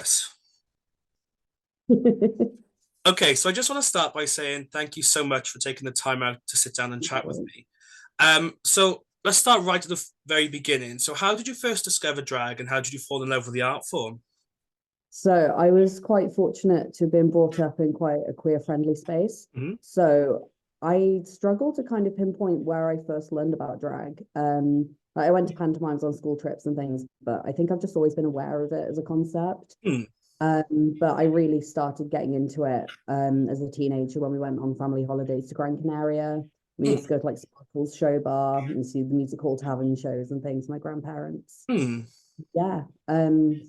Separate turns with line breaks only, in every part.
Yes. Okay, so I just want to start by saying thank you so much for taking the time out to sit down and chat with me. So let's start right at the very beginning. So how did you first discover drag and how did you fall in love with the art form?
So I was quite fortunate to have been brought up in quite a queer-friendly space.
Mhm.
So I struggle to kind of pinpoint where I first learned about drag. Like I went to pantomimes on school trips and things, but I think I've just always been aware of it as a concept.
Hmm.
But I really started getting into it as a teenager when we went on family holidays to Gran Canaria. We used to
Hmm.
go to like Sparkle's show bar and see the music hall tavern shows and things, my grandparents.
Hmm.
Yeah,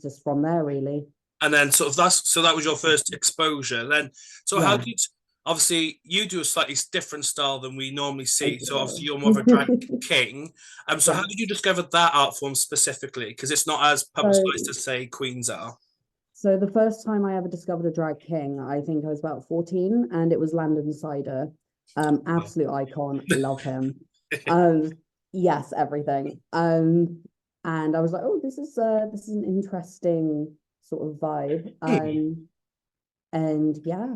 just from there really.
And then sort of that was your first exposure. Then so how
Yeah,
did obviously you do a slightly different style than we normally
I
see. So obviously you're more of a drag
do.
king. So how
Yeah.
did you discover that art form specifically? Because it's not as publicized
So,
as say Queens are.
so the first time I ever discovered a drag king, I think I was about 14, and it was Landon Cider. Absolute icon, love him. Um, yes, everything. And I was like, oh, this is an interesting sort of vibe.
Hmm.
And yeah.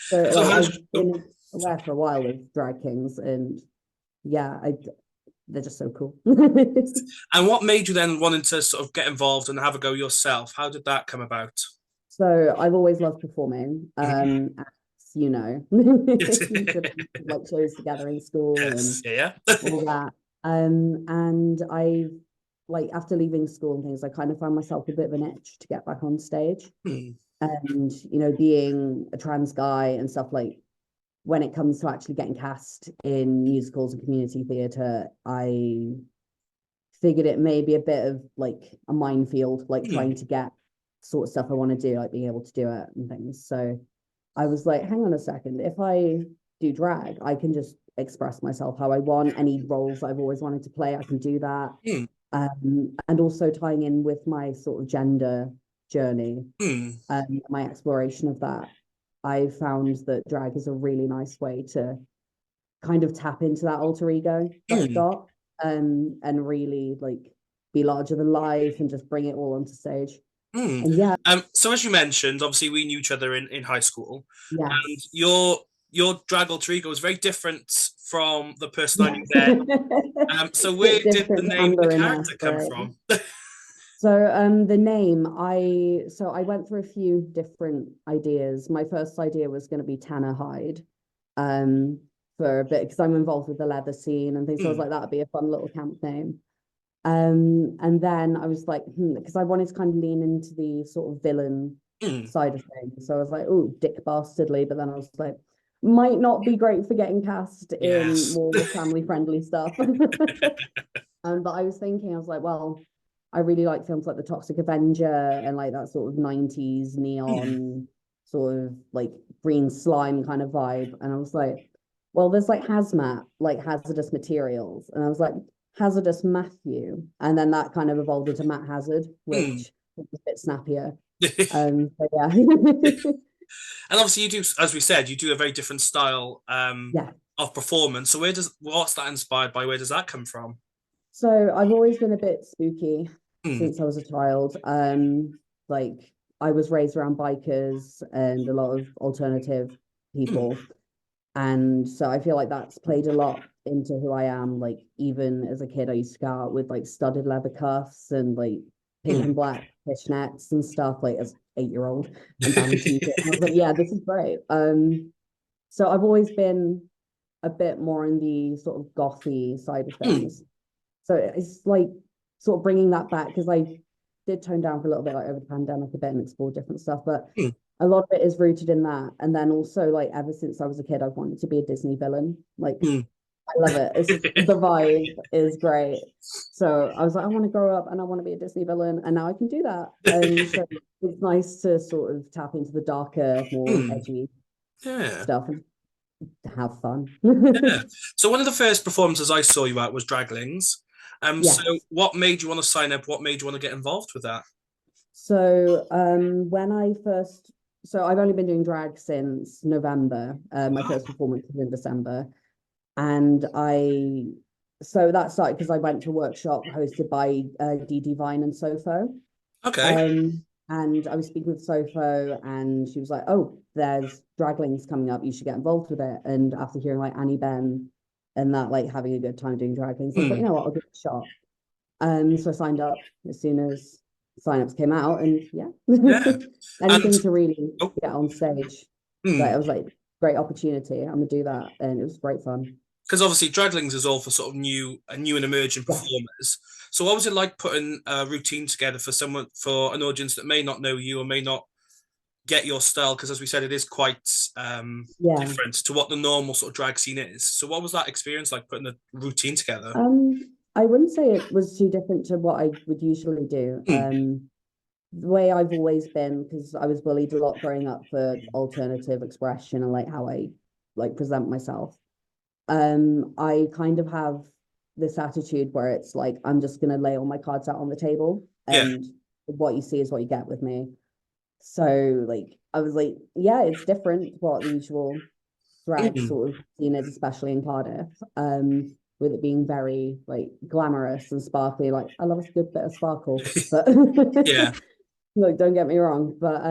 So
So
like
how did
I've been aware for a while of drag kings, and yeah, they're just so cool.
and what made you then wanting to sort of get involved and have a go yourself? How did that come about?
So I've always loved performing.
Mhm.
As you know,
Yes.
you should have like shows together in school
Yes.
and
Yeah.
all that. And I like after leaving school and things, I kind of found myself a bit of an itch to get back on stage.
Hmm.
And being a trans guy and stuff, like when it comes to actually getting cast in musicals and community theatre, I figured it may be a bit of like a minefield, like
Hmm.
trying to get sort of stuff I want to do, like being able to do it and things. So I was like, hang on a second, if I do drag, I can just express myself how I want. Any roles I've always wanted to play, I can do that.
Hmm.
And also tying in with my sort of gender journey,
Hmm.
my exploration of that, I found that drag is a really nice way to kind of tap into that alter ego that I've
Hmm.
got, and really like be larger than life and just bring it all onto stage.
Hmm.
And yeah,
So as you mentioned, obviously we knew each other in high school, and
yes.
your drag alter ego was very different from the person I knew then. So where
Bit
did the
different
name of the
Chandler in
character come
hairspray.
from?
So the name, I went through a few different ideas. My first idea was going to be Tanner Hyde, um, for a bit because I'm involved with the leather scene and things. So I was
Hmm.
like, that'd be a fun little camp name. And then I was like, because I wanted to kind of lean into the sort of villain
Hmm.
side of things. So I was like, oh, Dick Bastardly. But then I was like, might not be great for getting cast in
Yes.
more family friendly stuff. But I was thinking, I was like, well, I really like films like The Toxic Avenger and like that sort of 90s
Hmm.
neon sort of like green slime kind of vibe. And I was like, well, there's like hazmat, like hazardous materials. And I was like, hazardous Matthew. And then that kind of evolved into Matt Hazard,
Hmm.
which was a bit snappier.
And
But yeah.
obviously you do, as we said, you do a very different style
Yeah.
of performance. So what's that inspired by? Where does that come from?
So I've always been a bit spooky
Hmm.
since I was a child. Like I was raised around bikers and a lot of alternative
Hmm.
people. And so I feel like that's played a lot into who I am. Like even as a kid, I used to go out with like studded leather cuffs and like pink
Hmm.
and black fishnets and stuff, like as 8 year old and band t-shirt. And I was like, yeah, this is great. So I've always been a bit more in the sort of gothy side of
Hmm.
things. So it's like sort of bringing that back because I did tone down for a little bit like over the pandemic a bit and explore different stuff, but
Hmm.
a lot of it is rooted in that. And then also like ever since I was a kid, I've wanted to be a Disney villain. Like
Hmm.
I love it. It's just the vibe is great. So I was like, I want to grow up and I want to be a Disney villain, and now I can do that. And so it's nice to sort of tap into the darker, more
Hmm.
edgy
Yeah.
stuff and have fun.
Yeah. So one of the first performances I saw you at was Draglings. So
Yes.
what made you want to sign up? What made you want to get involved with that?
So when I first, so I've only been doing drag since November. My
Wow.
first performance was in December, and so that started because I went to a workshop hosted by DD Vine and Sofo,
Okay.
And I was speaking with Sopho, and she was like, "Oh, there's Draglings coming up. You should get involved with it." And after hearing like Annie Ben and that, like having a good time doing Draglings, I was like, you
Mm.
know what, I'll give it a shot. So I signed up as soon as signups came out, and yeah,
Yeah. And
anything to really
oh,
get on stage. Like I
mm.
was like, great opportunity. I'm gonna do that, and it was great fun.
Because obviously Draglings is all for sort of new and emerging
Yes.
performers. So what was it like putting a routine together for someone for an audience that may not know you or may not get your style? Because as we said, it is quite
Yeah.
different to what the normal sort of drag scene is. So what was that experience like putting a routine together?
I wouldn't say it was too different to what I would usually do.
Mm.
The way I've always been, because I was bullied a lot growing up for alternative expression and like how I like present myself. I kind of have this attitude where it's like I'm just gonna lay all my cards out on the table,
Yeah.
and what you see is what you get with me. So like I was like, yeah, it's different what the usual drag
Mm.
sort of scene is, especially in Cardiff. With it being very like glamorous and sparkly. Like I love a good bit of sparkle, but
Yeah.
look, don't get me wrong. But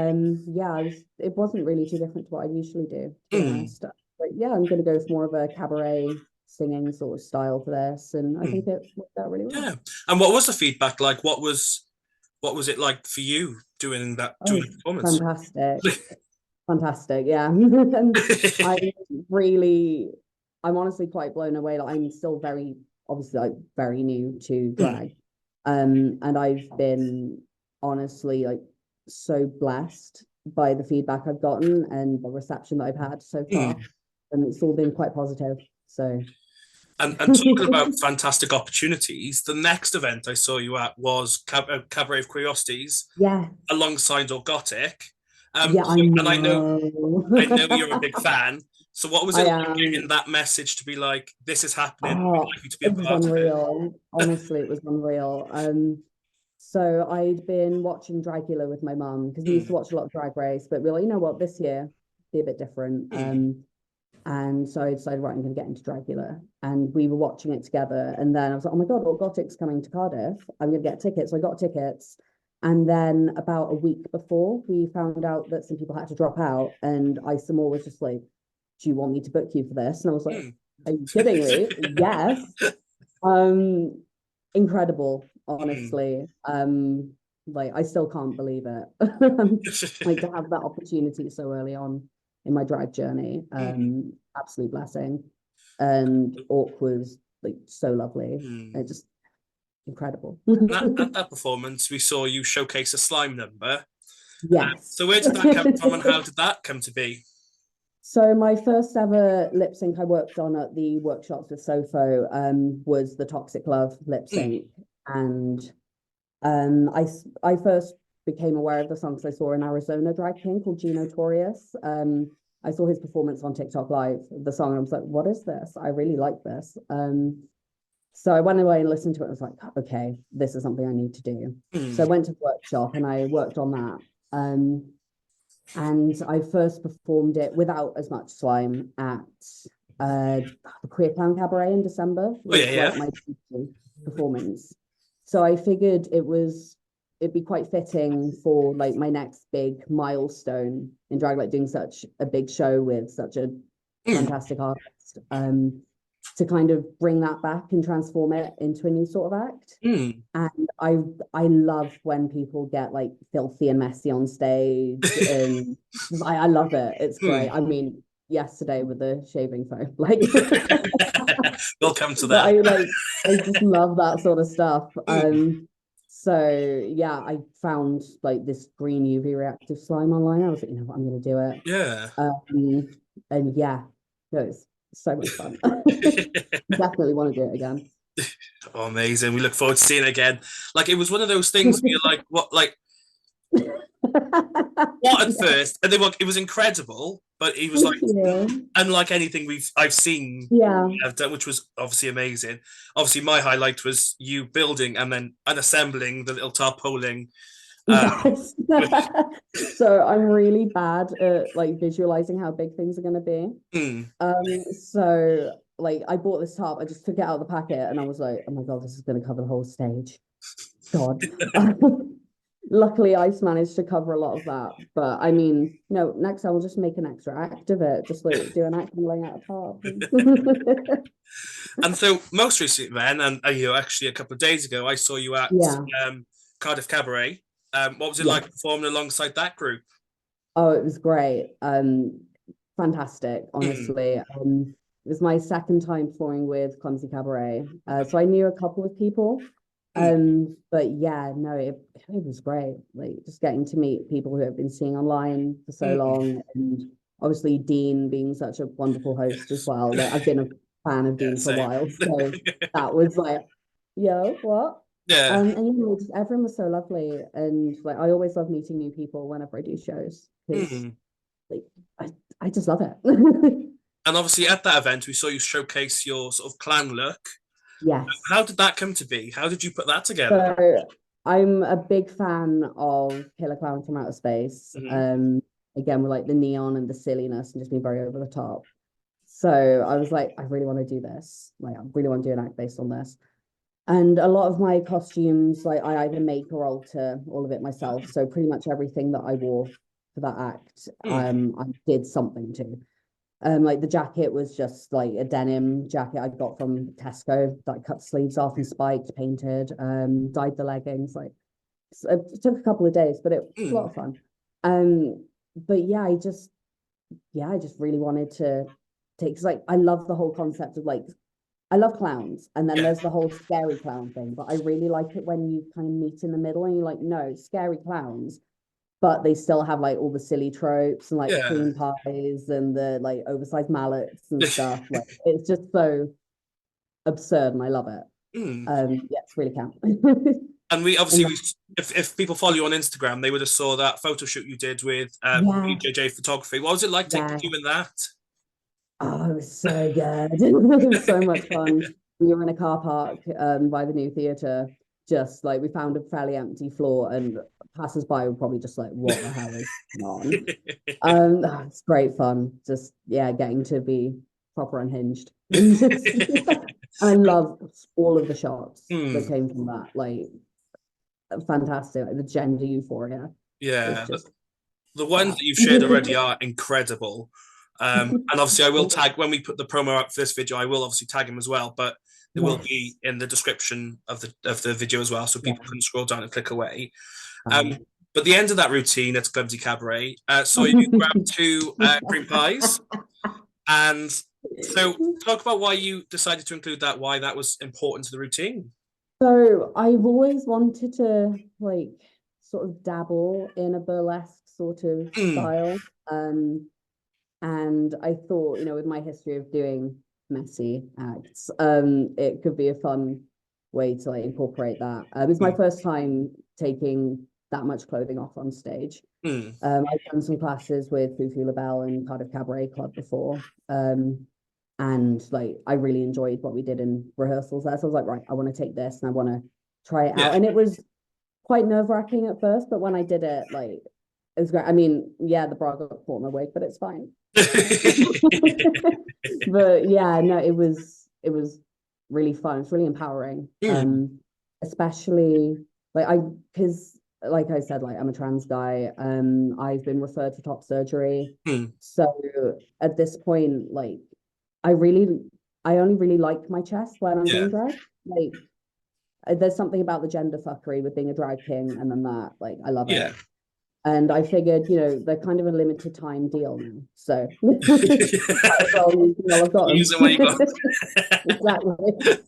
yeah, it wasn't really too different to what I usually do, to be
Mm.
honest. But yeah, I'm gonna go for more of a cabaret singing sort of style for this, and I think
Mm.
it worked out really well.
Yeah. And what was the feedback like? What was it like for you doing
Oh,
the performance?
fantastic. Fantastic, yeah. And I really, I'm honestly quite blown away. Like I'm still very, obviously, like very new to
Mm.
drag. And I've been honestly like so blessed by the feedback I've gotten and the reception that I've had so far.
Mm.
And it's all been quite positive. So
And talking about fantastic opportunities, the next event I saw you at was Cabaret of Curiosities
yeah,
alongside Orgotic.
yeah, I
And I know you're a
know.
big fan. So what was
I
it like
am.
getting that message to be like, this is happening, we'd
Oh,
like you to be a
it was
part of it?
unreal. Honestly, it was unreal. So I'd been watching Dragula with my mum because we used to
Mm,
watch a lot of Drag Race, but we were like, you know what, this year be a bit different.
mm,
And so I decided, right, I'm going to get into Dragula, and we were watching it together. And then I was like, oh my god, well, Gotic's coming to Cardiff. I'm going to get tickets. So I got tickets, and then about a week before, we found out that some people had to drop out, and Isamore was just like, do you want me to book you for this? And I was like,
mm.
are you kidding me? Yes. Um, Incredible,
Mm.
honestly. Like I still can't believe it. Like to have that opportunity so early on in my drag journey.
Mm,
Absolute blessing. And Orc was like so lovely.
mm.
It just incredible.
And at that performance, we saw you showcase a slime number.
Yes.
So where did that come from and how did that come to be?
So my first ever lip sync I worked on at the workshops with Sopho was the Toxic Love lip
Mm,
sync. And I first became aware of the song because I saw an Arizona drag king called Gino Torius. I saw his performance on TikTok Live, the song, and I was like, what is this? I really like this. So I went away and listened to it and was like, okay, this is something I need to do. So I
mm.
went to the workshop and I worked on that. And I first performed it without as much slime at the Queer Clown Cabaret in December,
Oh yeah,
was
yeah.
like my performance. So I figured it'd be quite fitting for like my next big milestone in drag, like doing such a big show with such a
Mm,
fantastic artist. To kind of bring that back and transform it into a new sort of act.
mm.
And I love when people get like filthy and messy on stage, and I love it. It's great.
Mm.
I mean, yesterday with the shaving foam, like
We'll come to
but
that.
I just love that sort of stuff.
Mm,
So yeah, I found like this green UV reactive slime online. I was like, you know what, I'm gonna do it.
yeah.
And yeah, no, it's so much fun. Definitely want to do it again.
Oh, amazing. We look forward to seeing it again. Like it was one of those things where you're like, what at
Yeah,
first? And then it was incredible, but it was like
thank you.
unlike anything I've seen
Yeah.
have done, which was obviously amazing. Obviously, my highlight was you building and then unassembling the little tarpaulin.
Yes.
Which,
So I'm really bad at like visualizing how big things are going to be.
mm,
So like I bought this top, I just took it out of the packet and I was like, oh my God, this is going to cover the whole stage. God. Luckily, I managed to cover a lot of that. But I mean, no, next I will just make an extra act of it. Just like do an act and laying out a tarp.
And so most recently, then, and actually a couple of days ago, I saw you at
Yeah,
Cardiff Cabaret. What was it
yeah.
like performing alongside that group?
Oh, it was great. Fantastic,
Mm,
honestly. It was my second time performing with Clumsy Cabaret. So I knew a couple of people.
mm,
But yeah, no, it was great. Like just getting to meet people who have been seeing online for so
mm.
long, and obviously Dean being such a wonderful host as well. Like I've been a fan of
Yeah,
Dean for a
same.
while, so that was like, yo, what?
Yeah.
And you know, just everyone was so lovely, and like I always love meeting new people whenever I do shows because
Mm.
like I I just love it.
And obviously at that event, we saw you showcase your sort of clown look.
Yes.
How did that come to be? How did you put that together?
So I'm a big fan of Killer Clown from Outer Space.
Hmm.
Again with like the neon and the silliness and just being very over the top. So I was like, I really want to do this. Like I really want to do an act based on this. And a lot of my costumes, like I either make or alter all of it myself. So pretty much everything that I wore for that act,
Mm.
I did something to. Like the jacket was just like a denim jacket I got from Tesco that I cut sleeves off and spiked, painted, dyed the leggings. Like it took a couple of days, but it was a lot
Mm.
of fun. But yeah, I just really wanted to take because like I love the whole concept of like I love clowns, and then
Yeah.
there's the whole scary clown thing. But I really like it when you kind of meet in the middle and you're like, no, scary clowns, but they still have like all the silly tropes and like the
Yeah.
cream pies and the like oversized mallets and stuff. Like it's just so absurd, and I love it.
Mm.
Yeah, it's really count.
And we obviously,
And
if people follow you on Instagram, they would have saw that photo shoot you did with
yeah,
BJJ Photography. What was it like
yeah.
doing that?
Oh, it was so good. It was so much fun. We were in a car park by the new theatre. Just like we found a fairly empty floor, and passers-by were probably just like, "What the hell is going on?" It's great fun. Just yeah, getting to be proper unhinged. And just I love all of the shots that
Hmm.
came from that. Like fantastic. Like, the gender euphoria is
Yeah,
just
the ones
fab.
that you've shared already are incredible. And obviously, I will tag when we put the promo up for this video. I will obviously tag him as well, but it will be
Yes.
in the description of the video as well, so
Yeah.
people can scroll down and click away. Um,
Fab.
but the end of that routine at Clumsy Cabaret, so you grabbed two cream pies, and so talk about why you decided to include that, why that was important to the routine.
So I've always wanted to like sort of dabble in a burlesque sort of
Mm,
style. And I thought, you know, with my history of doing messy acts, it could be a fun way to like incorporate that. It's my
mm,
first time taking that much clothing off on stage.
mm.
I've done some classes with Fufu Labelle and Cardiff Cabaret Club before. And like I really enjoyed what we did in rehearsals there. So I was like, right, I want to take this and I want to try it
Yeah.
out. And it was quite nerve-wracking at first, but when I did it, like it was great. I mean, yeah, the bra got caught in my wig, but it's fine. But yeah, no, it was really fun. It's really empowering.
Mm,
Especially like I because like I said, like I'm a trans guy. I've been referred for top surgery.
mm.
So at this point, like I really I only really like my chest when I'm
Yeah.
doing drag. Like there's something about the gender fuckery with being a drag king, and then that, like I love it.
Yeah.
And I figured, you know, they're kind of a limited time deal now. So might as well use them while I've got
Use
them.
it when you got.
Exactly.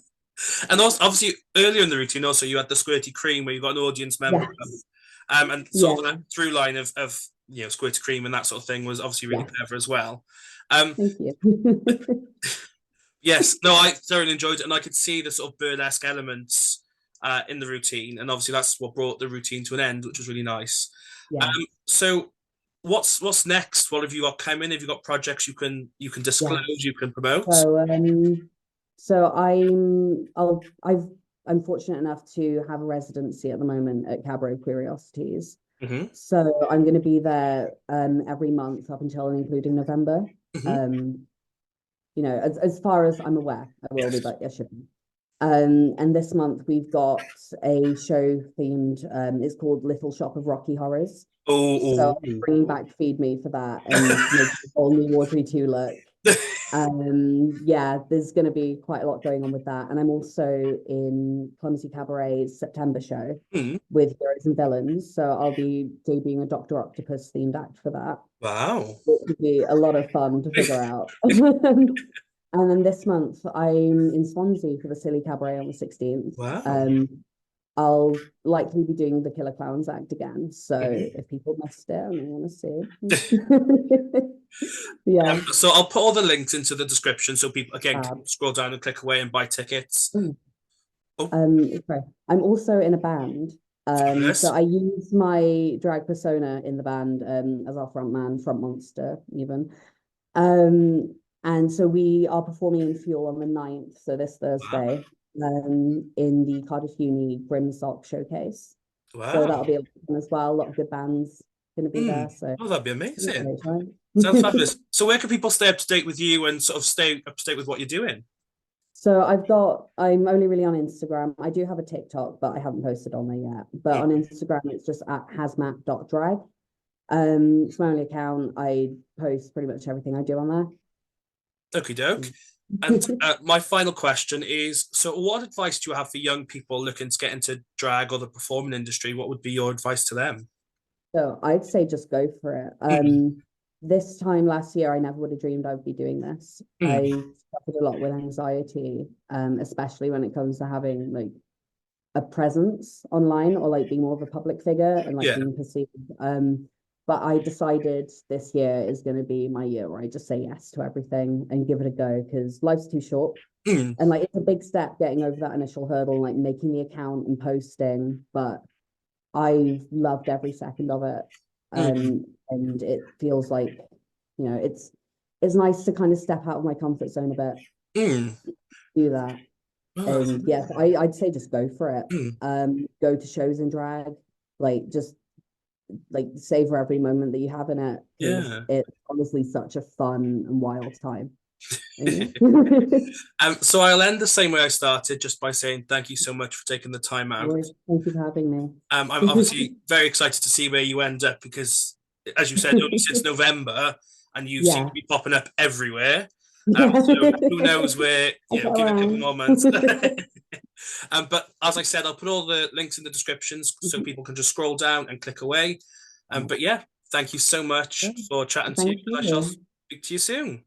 And also, obviously, earlier in the routine, also you had the squirty cream where you got an audience member,
Yes.
and sort of
Yeah.
that through line of squirty cream and that sort of thing was obviously really
Yes.
clever as well. Um,
Thank you.
yes, no, I thoroughly enjoyed it, and I could see the sort of burlesque elements in the routine, and obviously that's what brought the routine to an end, which was really nice.
Yeah.
So, what's next? What have you got coming? Have you got projects you can disclose,
Yes.
you can promote?
So I'm fortunate enough to have a residency at the moment at Cabaret Queerosities.
Hmm.
So I'm going to be there every month up until and including November.
Hmm.
Um, you know, as far as I'm aware, I will be,
Yes.
but I shouldn't. And this month we've got a show themed. It's called Little Shop of Rocky Horrors. So
Oh,
I'm bringing back Feed Me for that and make a whole new Audrey 2 look. Yeah, there's going to be quite a lot going on with that. And I'm also in Clumsy Cabaret's September show
mm,
with Heroes and Villains. So I'll be debuting a Dr. Octopus themed act for that.
wow.
It would be a lot of fun to figure out. And then this month I'm in Swansea for the Silly Cabaret on the 16th.
Wow.
I'll likely be doing the Killer Clowns act again. So
Mhm.
if people missed it and they want to see, yeah.
So I'll put all the links into the description so people again can
Uh,
scroll down and click away and buy tickets. Oh,
sorry. I'm also in a band. So
fabulous.
I use my drag persona in the band as our front man, front monster, even. And so we are performing in Fuel on the 9th, so this
Wow.
Thursday, in the Cardiff Uni Brimsock Showcase. So that'll
Wow.
be fun as well. A lot of good bands going to be there.
Mm.
So
Oh, that'd be
yeah,
amazing.
great, right?
Sounds fabulous. So where can people stay up to date with you and sort of stay up to date with what you're doing?
So I'm only really on Instagram. I do have a TikTok, but I haven't posted on there yet. But on
Mm.
Instagram, it's just at hazmat.drag. It's my only account. I post pretty much everything I do on there.
Okie doke. And my final question is, so what advice do you have for young people looking to get into drag or the performing industry? What would be your advice to them?
So I'd say just go for it.
Mm,
This time last year, I never would have dreamed I would be doing this.
mm,
I suffered a lot with anxiety, especially when it comes to having like a presence online or like being more of a public figure and like
yeah.
being perceived. But I decided this year is going to be my year where I just say yes to everything and give it a go because life's too short.
Mm,
And like it's a big step getting over that initial hurdle, like making the account and posting. But I've loved every second of it.
mm,
And it feels like, it's nice to kind of step out of my comfort zone a bit,
mm.
do that.
Oh, that's
And yes, I'd say just go for it.
mm,
Go to shows in drag, like just like savor every moment that you have in it because
yeah.
it's honestly such a fun and wild time. And
So I'll end the same way I started, just by saying thank you so much for taking the time out.
Roy, thank you for having
I'm
me.
obviously very excited to see where you end up because, as you said, only since November, and you seem
Yeah.
to be popping up everywhere.
Yeah.
So who knows where,
I get
give it a couple
around.
more months. But as I said, I'll put all the links in the descriptions so people can just scroll down and click away. But yeah, thank you so much for chatting to you.
Thank
I shall
you.
speak to you soon.